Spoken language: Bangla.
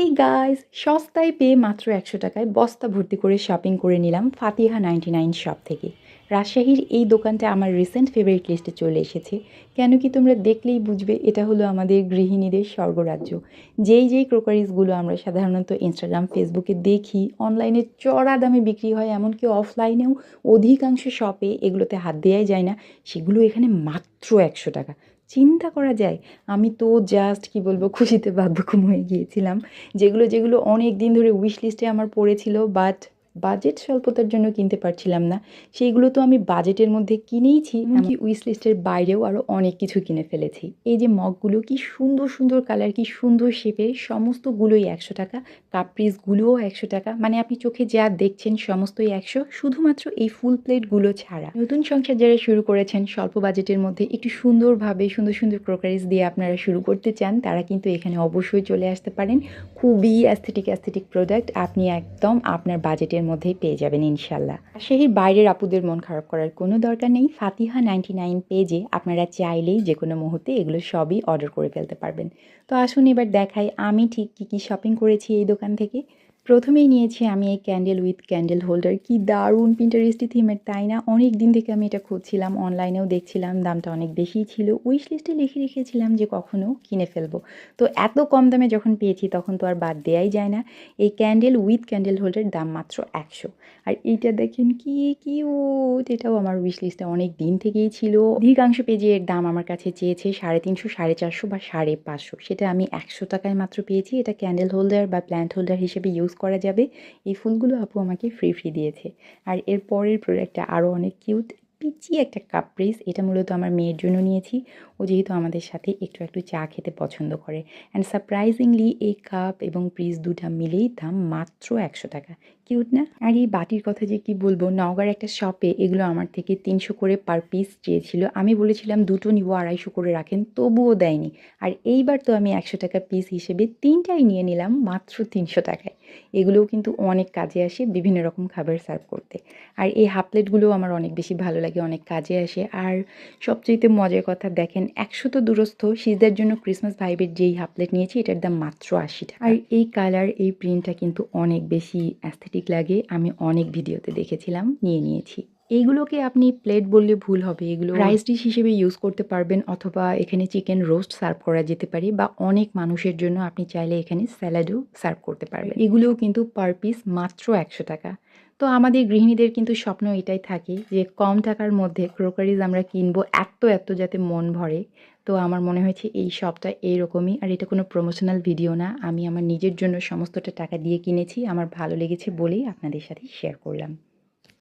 হেই গাইস, সস্তায় পেয়ে মাত্র ১০০ টাকায় বস্তা ভর্তি করে শপিং করে নিলাম ফাতিহা 99 শপ থেকে। রাজশাহীর এই দোকানটা আমার রিসেন্ট ফেভারিট লিস্টে চলে এসেছে। কেন কি তোমরা দেখলেই বুঝবে এটা হলো আমাদের গৃহিণীদের স্বর্গরাজ্য। যেই ক্রোকারিজগুলো আমরা সাধারণত ইনস্টাগ্রাম, ফেসবুকে দেখি, অনলাইনে চড়া দামে বিক্রি হয়, এমনকি অফলাইনেও অধিকাংশ শপে এগুলোতে হাত দেওয়াই যায় না, সেগুলো এখানে মাত্র ১০০ টাকা। চিন্তা করা যায়। আমি তো জাস্ট কি বলবো, খুশিতে বাকবুকুম হয়ে গিয়েছিলাম। যেগুলো অনেক দিন ধরে উইশ লিস্টে আমার পড়েছিল, বাট বাজেট স্বল্পতার জন্য কিনতে পারছিলাম না। সেইগুলো তো আমি বাজেটের মধ্যে কিনেইছি, এমনকি উইশ লিস্টের বাইরেও আরও অনেক কিছু কিনে ফেলেছি। এই যে মগগুলো, কি সুন্দর সুন্দর কালার, কি সুন্দর শেপের, সমস্তগুলোই ১০০ টাকা। কাপ্রিজগুলোও ১০০ টাকা। মানে আপনি চোখে যা দেখছেন সমস্তই ১০০, শুধুমাত্র এই ফুল প্লেটগুলো ছাড়া। নতুন সংসার যারা শুরু করেছেন, স্বল্প বাজেটের মধ্যে একটু সুন্দরভাবে সুন্দর সুন্দর ক্রোকারিজ দিয়ে আপনারা শুরু করতে চান, তারা কিন্তু এখানে অবশ্যই চলে আসতে পারেন। খুবই অ্যাস্থেটিক প্রোডাক্ট আপনি একদম আপনার বাজেটের মধ্যেই পেয়ে যাবেন ইনশাল্লাহ। সেই বাইরের আপুদের মন খারাপ করার কোনো দরকার নেই। ফাতিহা 99 পেজে আপনারা চাইলেই যে কোনো মুহূর্তে এগুলো সবই অর্ডার করে ফেলতে পারবেন। তো আসুন এবার দেখাই আমি ঠিক কী শপিং করেছি এই দোকান থেকে। প্রথমেই নিয়েছি আমি এই ক্যান্ডেল উইথ ক্যান্ডেল হোল্ডার। কি দারুণ পিন্টারেস্টি থিমের, তাই না? অনেক দিন থেকে আমি এটা খুঁজছিলাম, অনলাইনেও দেখছিলাম, দামটা অনেক বেশিই ছিল। উইশ লিস্টে লিখে রেখেছিলাম যে কখনো কিনে ফেলবো। তো এত কম দামে যখন পেয়েছি তখন তো আর বাদ দেওয়াই যায় না। এই ক্যান্ডেল উইথ ক্যান্ডেল হোল্ডার দাম মাত্র ১০০। আর এইটা দেখেন কি কিউট, এটাও আমার উইশ লিস্টে অনেক দিন থেকেই ছিল। অধিকাংশ পেজে এর দাম আমার কাছে চেয়েছে 350, 450 বা 550, সেটা আমি ১০০ টাকায় মাত্র পেয়েছি। এটা ক্যান্ডেল হোল্ডার বা প্ল্যান্ট হোল্ডার হিসেবে ইউজ করা যাবে। এই ফুলগুলো আপু আমাকে ফ্রি দিয়েছে। আর এর পরের প্রোডাক্টটা আরও অনেক কিউট, পিচি একটা কাপ পিস। এটা মূলত আমার মেয়ের জন্য নিয়েছি। ও যেহেতু আমাদের সাথে একটু চা খেতে পছন্দ করে। অ্যান্ড সারপ্রাইজিংলি এই কাপ এবং পিস দুটা মিলেই দাম মাত্র ১০০ টাকা। কিউট না? আর এই বাটির কথা যে কি বলবো, নওগাঁর একটা শপে এগুলো আমার থেকে ৩০০ করে পার পিস চেয়েছিল। আমি বলেছিলাম দুটো নিব, ২৫০ করে রাখেন, তবুও দেয়নি। আর এইবার তো আমি ১০০ টাকা পিস হিসেবে ৩টাই নিয়ে নিলাম মাত্র ৩০০ টাকায়। এগুলোও কিন্তু অনেক কাজে আসে বিভিন্ন রকম খাবার সার্ভ করতে। আর এই হাফ প্লেটগুলোও আমার অনেক বেশি ভালো লাগে, অনেক কাজে আসে। আর সবচাইতে মজার কথা দেখেন, ১০০ তো দূরস্থ, শীতদের জন্য ক্রিসমাস ভাইবের যেই হাফ প্লেট নিয়েছি এটার দাম মাত্র ৮০ টাকা। আর এই কালার, এই প্রিন্টটা কিন্তু অনেক বেশি অ্যাস্থেটিক লাগে। আমি অনেক ভিডিওতে দেখেছিলাম, নিয়েছি। এইগুলোকে আপনি প্লেট বললে ভুল হবে, এগুলো রাইস ডিশ হিসেবে ইউজ করতে পারবেন, অথবা এখানে চিকেন রোস্ট সার্ভ করা যেতে পারে, বা অনেক মানুষের জন্য আপনি চাইলে এখানে স্যালাডও সার্ভ করতে পারবেন। এগুলোও কিন্তু পার পিস মাত্র ১০০ টাকা। তো আমাদের গৃহিণীদের কিন্তু স্বপ্ন এটাই থাকে যে কম টাকার মধ্যে ক্রোকারিজ আমরা কিনবো, এত যাতে মন ভরে। তো আমার মনে হয়েছে এই শপটা এইরকমই। আর এটা কোনো প্রমোশনাল ভিডিও না, আমি আমার নিজের জন্য সমস্তটা টাকা দিয়ে কিনেছি, আমার ভালো লেগেছে বলেই আপনাদের সাথে শেয়ার করলাম।